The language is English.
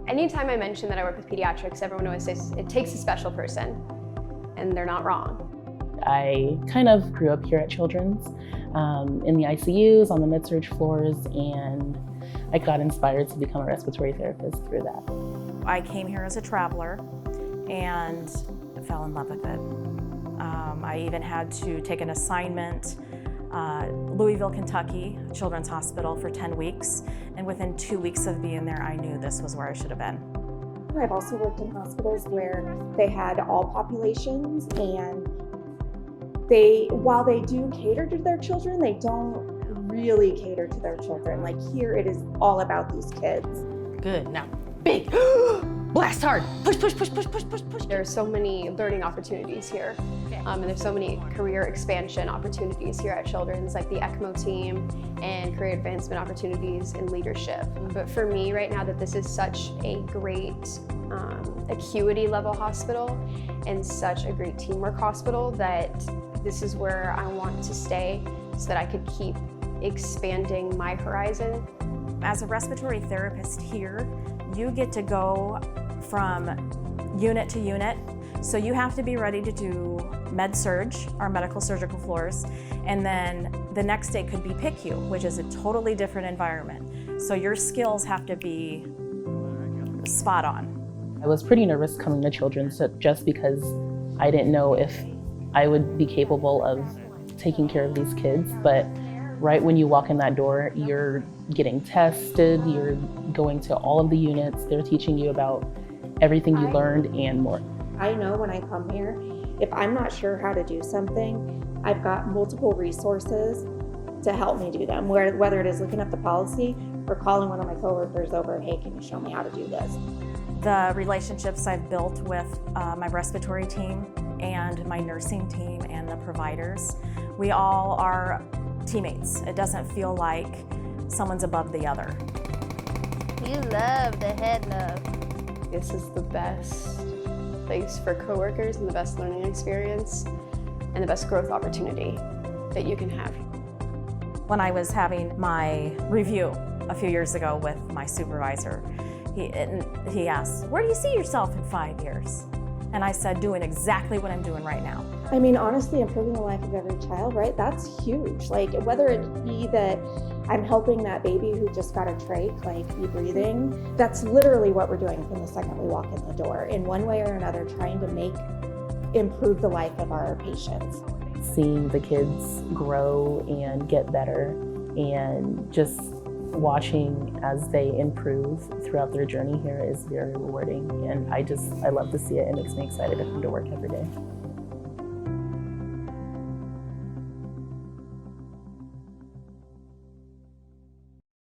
Anytime I mention that I work with pediatrics, everyone always says it takes a special person, and they're not wrong. I kind of grew up here at Children's, in the ICUs, on the med-surg floors, and I got inspired to become a respiratory therapist through that. I came here as a traveler and fell in love with it. I even had to take an assignment, Louisville, Kentucky, Children's Hospital for 10 weeks, and within 2 weeks of being there, I knew this was where I should have been. I've also worked in hospitals where they had all populations, and while they do cater to their children, they don't really cater to their children. Like here, it is all about these kids. Good, now big, blast hard, push, push, push, push, push, push, push. There are so many learning opportunities here, and there's so many career expansion opportunities here at Children's, like the ECMO team and career advancement opportunities in leadership. But for me right now, that this is such a great acuity level hospital and such a great teamwork hospital that this is where I want to stay so that I could keep expanding my horizon. As a respiratory therapist here, you get to go from unit to unit. So you have to be ready to do med-surg, our medical surgical floors, and then the next day could be PICU, which is a totally different environment. So your skills have to be spot on. I was pretty nervous coming to Children's just because I didn't know if I would be capable of taking care of these kids, but right when you walk in that door, you're getting tested, you're going to all of the units, they're teaching you about everything you learned and more. I know when I come here, if I'm not sure how to do something, I've got multiple resources to help me do them, whether it is looking up the policy or calling one of my coworkers over and, hey, can you show me how to do this? The relationships I've built with my respiratory team and my nursing team and the providers, we all are teammates. It doesn't feel like someone's above the other. You love the head love. This is the best place for coworkers and the best learning experience and the best growth opportunity that you can have. When I was having my review a few years ago with my supervisor, he asked, "Where do you see yourself in 5 years?" And I said, doing exactly what I'm doing right now. I mean, honestly, improving the life of every child, right? That's huge. Like, whether it be that I'm helping that baby who just got a trach, like, be breathing, that's literally what we're doing from the second we walk in the door. In one way or another, trying to improve the life of our patients. Seeing the kids grow and get better and just watching as they improve throughout their journey here is very rewarding, and I love to see it. It makes me excited to come to work every day.